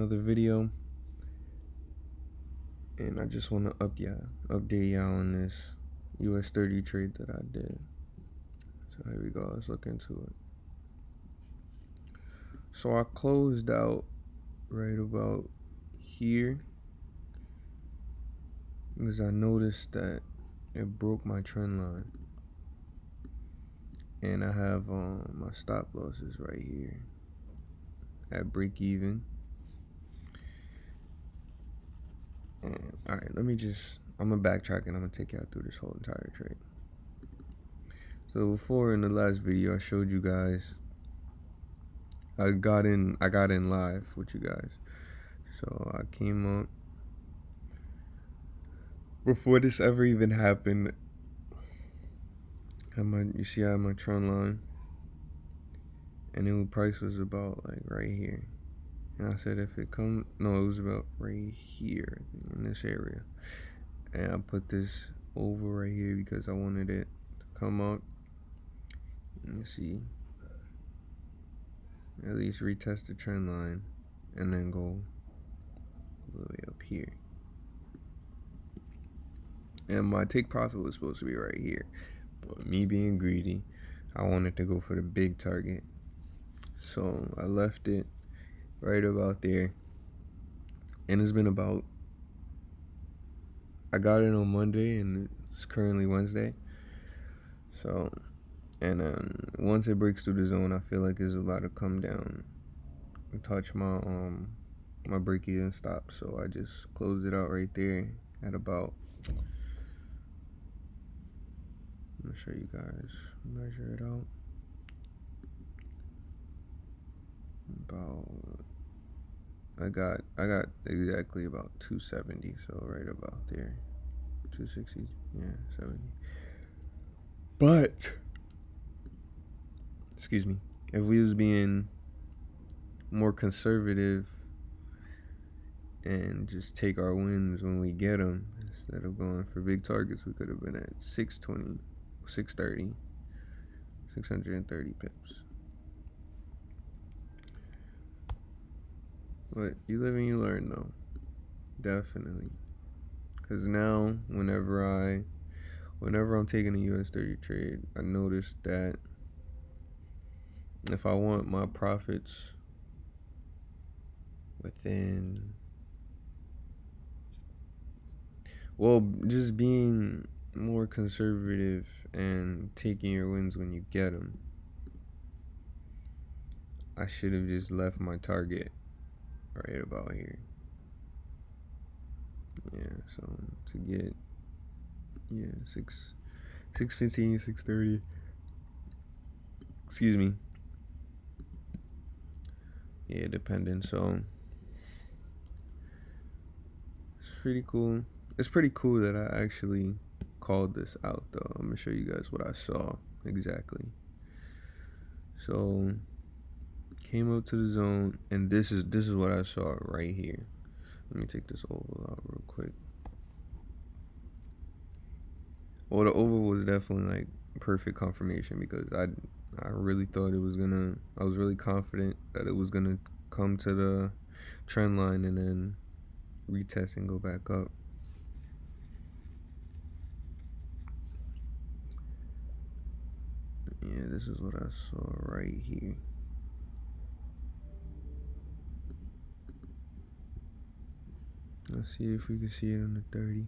another video, and I just want to update y'all on this US30 trade that I did. So here we go. Let's look into it. So I closed out right about here because I noticed that it broke my trend line, and I have my stop losses right here at break even. And all right, I'm gonna backtrack and I'm gonna take y'all through this whole entire trade. So before, in the last video, I showed you guys I got in live with you guys. So I came up before this ever even happened. You see I had my trend line, and the price was about like right here. And I said if it come, no, it was about right here in this area. And I put this over right here because I wanted it to come up. And you see, at least retest the trend line and then go all the way up here. And my take profit was supposed to be right here. But me being greedy, I wanted to go for the big target. So I left it right about there. And it's been about, I got it on Monday and it's currently Wednesday. So, and then once it breaks through the zone, I feel like it's about to come down and touch my my break even stop. So I just closed it out right there at about, I'm gonna show you guys, measure it out. I got exactly about 270, so right about there. 260, yeah, 70. But excuse me, if we was being more conservative and just take our wins when we get them instead of going for big targets, we could have been at 620, 630, 630 pips. But you live and you learn, though. Definitely. Because now, whenever I'm taking a US30 trade, I noticed that if I want my profits within, well, just being more conservative and taking your wins when you get them, I should have just left my target right about here. Yeah, so to get 615, 630. Excuse me. Yeah, depending. So it's pretty cool. It's pretty cool that I actually called this out, though. I'm gonna show you guys what I saw exactly. So came up to the zone, and this is what I saw right here. Let me take this oval out real quick. Well, the oval was definitely like perfect confirmation because I really thought it was gonna. I was really confident that it was gonna come to the trend line and then retest and go back up. Yeah, this is what I saw right here. Let's see if we can see it on the 30.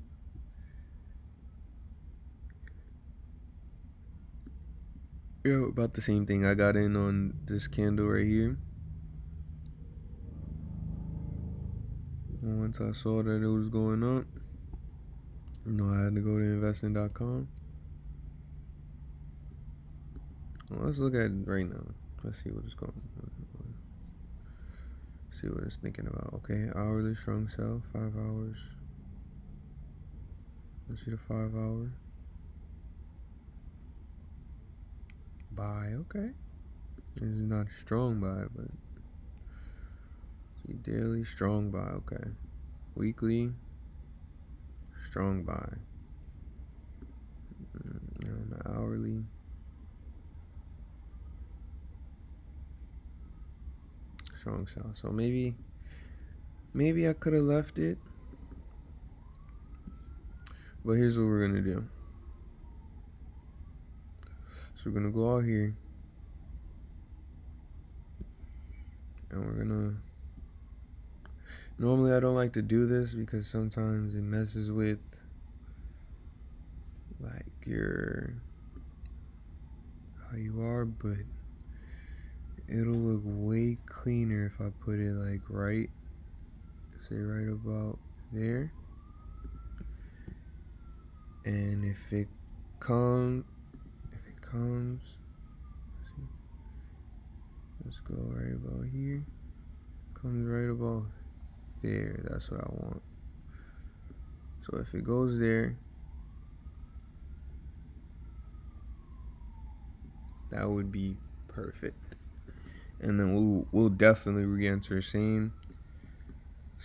Yeah, about the same thing. I got in on this candle right here. And once I saw that it was going up, I had to go to investing.com. Well, let's look at it right now. Let's see what it's going on. See what it's thinking about. Okay, hourly strong sell, 5 hours. Let's see the 5 hour. Buy, okay. This is not a strong buy, but see daily strong buy, okay. Weekly strong buy. And the hourly strong sell. So maybe Maybe I could have left it. But here's what we're gonna do. So we're gonna go out here. And we're gonna... Normally I don't like to do this because sometimes it messes with like your... how you are, but it'll look way cleaner if I put it like right, say right about there. And if it comes, see, let's go right about here. Comes right about there. That's what I want. So if it goes there, that would be perfect. And then we'll definitely re-enter same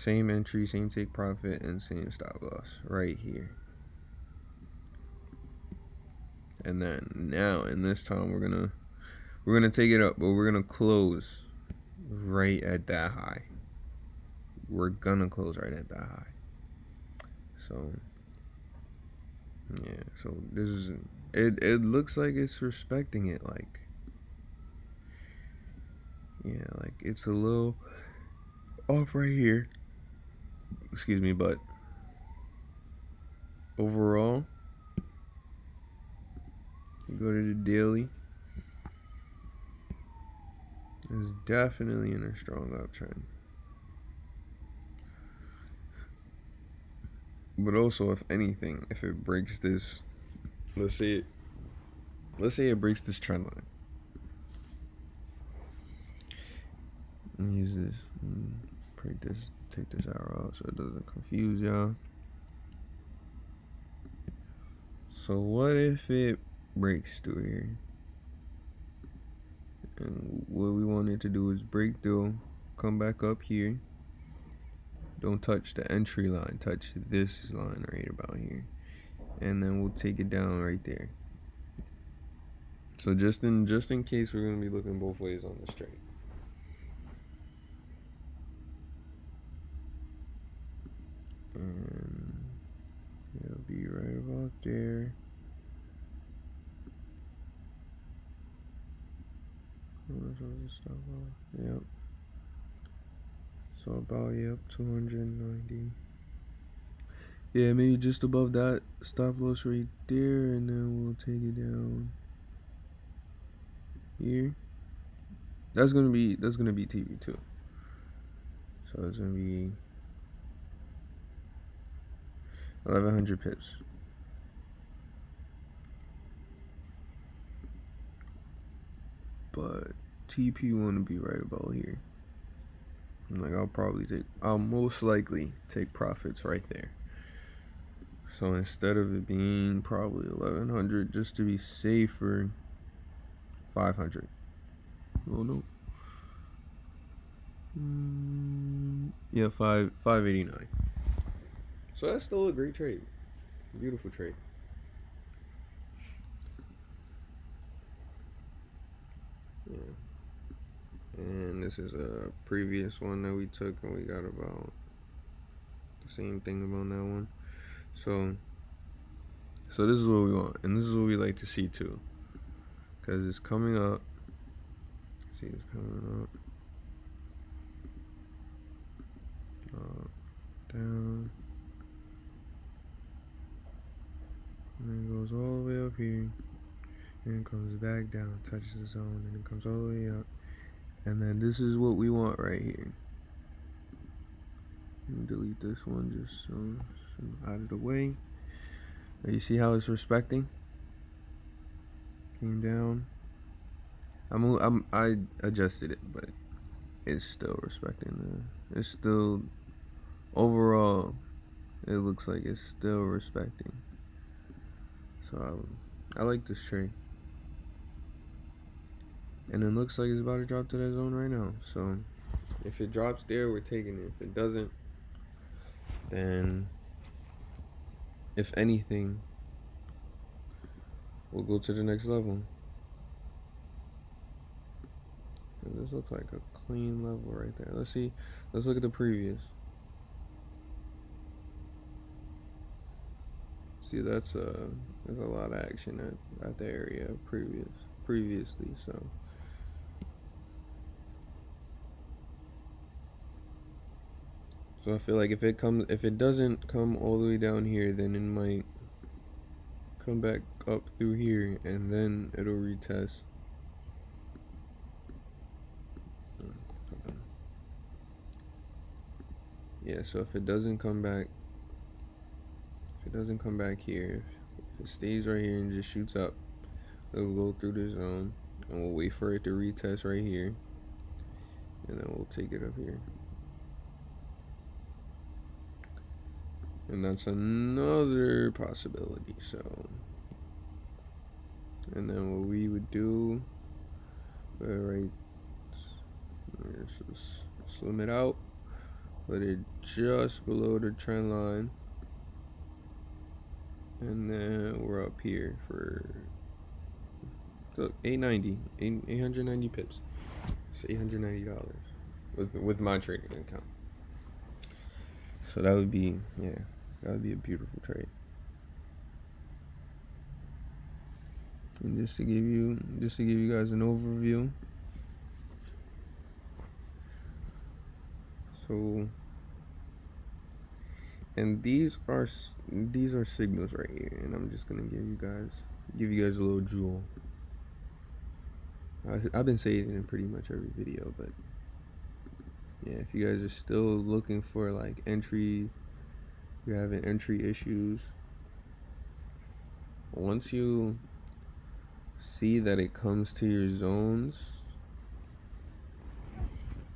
entry, same take profit, and same stop loss right here. And then now, in this time, we're gonna take it up, but we're gonna close right at that high. We're gonna close right at that high. So yeah, so this is it looks like it's respecting it, like, yeah, like it's a little off right here. Excuse me, but overall, you go to the daily, it's definitely in a strong uptrend. But also, if anything, if it breaks this, let's say it breaks this trend line. Let me use this. Take this arrow out so it doesn't confuse y'all. So what if it breaks through here? And what we want it to do is break through, come back up here. Don't touch the entry line, touch this line right about here. And then we'll take it down right there. So just in case, we're gonna be looking both ways on this trade. And it'll be right about there. Yep. So about 290. Yeah, maybe just above that stop loss right there, and then we'll take it down here. That's gonna be TV too. So it's gonna be 1100 pips. But TP want to be right about here. Like I'll most likely take profits right there. So instead of it being probably 1100, just to be safer, 500. Oh no. Yeah, 589. So that's still a great trade. Beautiful trade. Yeah. And this is a previous one that we took, and we got about the same thing about that one. So this is what we want, and this is what we like to see too, because it's coming up. See, it's coming up, down, and then it goes all the way up here, and it comes back down, touches the zone, and it comes all the way up. And then this is what we want right here. Let me delete this one just so out of the way. Now you see how it's respecting? Came down. I adjusted it, but it's still respecting it's still, overall, it looks like it's still respecting. So I like this trade. And it looks like it's about to drop to that zone right now. So if it drops there, we're taking it. If it doesn't, then if anything, we'll go to the next level. And this looks like a clean level right there. Let's see. Let's look at the previous. See, there's a lot of action at the area previously. So I feel like if it doesn't come all the way down here, then it might come back up through here, and then it'll retest. Yeah, so if it doesn't come back here, if it stays right here and just shoots up, it'll go through the zone, and we'll wait for it to retest right here, and then we'll take it up here. And that's another possibility. So, and then what we would do, right, just slim it out, put it just below the trend line, and then we're up here for, look, 890 pips. It's $890 with my trading account. So that would be a beautiful trade. And just to give you guys an overview. So, and these are signals right here, and I'm just gonna give you guys a little jewel. I've been saying it in pretty much every video, but yeah, if you guys are still looking for like entry, you're having entry issues, once you see that it comes to your zones,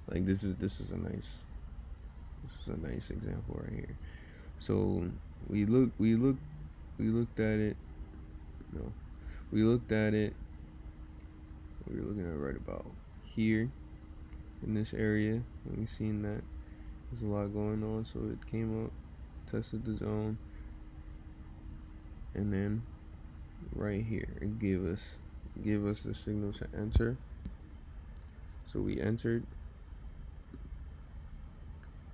like this is a nice example right here. So we looked at it. No, we looked at it. We were looking at right about here in this area, and we seen that there's a lot going on. So it came up, tested the zone, and then right here it gave us the signal to enter. So we entered.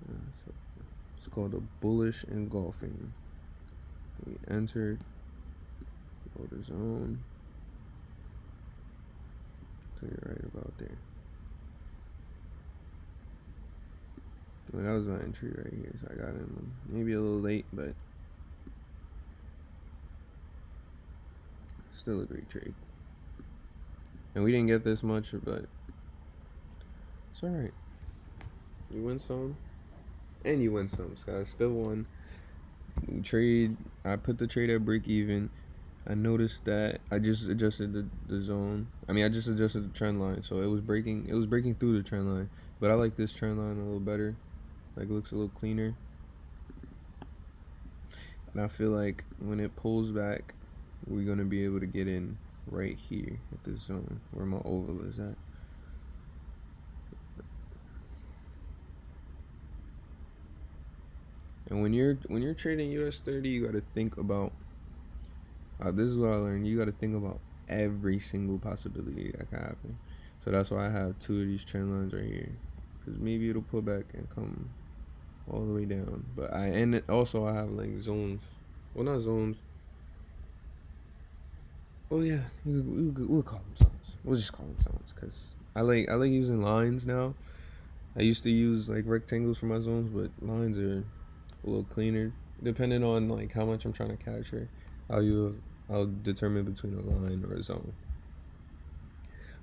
So it's called a bullish engulfing. We entered, go to zone. So you're right about there. Well, that was my entry right here, so I got in maybe a little late, but still a great trade. And we didn't get this much, but it's alright. You win some, and you win some. So I still won. I put the trade at break even. I noticed that I just adjusted the zone. I just adjusted the trend line, so it was breaking through the trend line. But I like this trend line a little better. Like, it looks a little cleaner. And I feel like when it pulls back, we're gonna be able to get in right here at this zone where my oval is at. And when you're trading US30, you gotta think about. This is what I learned. You gotta think about every single possibility that can happen. So that's why I have two of these trend lines right here, because maybe it'll pull back and come all the way down. But also I have like zones. Well, not zones. Oh yeah, we'll call them zones. We'll just call them zones, because I like using lines now. I used to use like rectangles for my zones, but lines are a little cleaner. Depending on like how much I'm trying to capture, I'll determine between a line or a zone.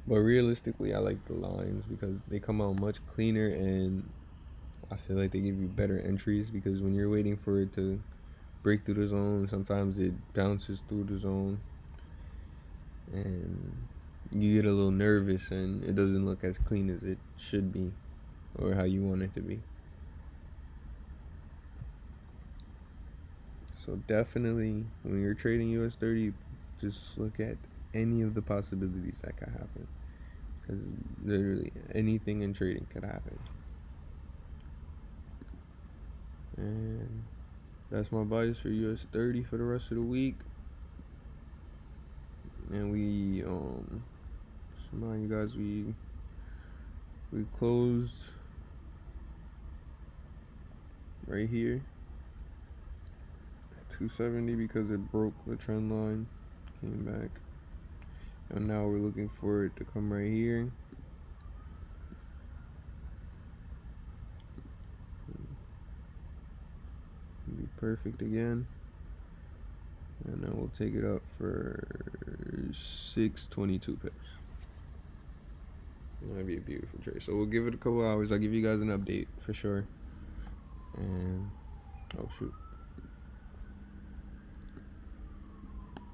But realistically, I like the lines because they come out much cleaner, and I feel like they give you better entries, because when you're waiting for it to break through the zone, sometimes it bounces through the zone and you get a little nervous and it doesn't look as clean as it should be or how you want it to be. So definitely, when you're trading US30, just look at any of the possibilities that could happen, because literally anything in trading could happen. And that's my bias for US30 for the rest of the week. And we just remind you guys, we closed right here at 270 because it broke the trend line, came back, and now we're looking for it to come right here. Be perfect again, and then we'll take it up for 622 pips. That'd be a beautiful trade. So we'll give it a couple hours. I'll give you guys an update for sure. And oh shoot.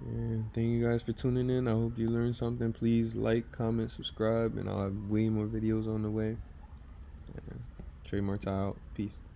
And thank you guys for tuning in. I hope you learned something. Please like, comment, subscribe, and I'll have way more videos on the way. Trade Martile out. Peace.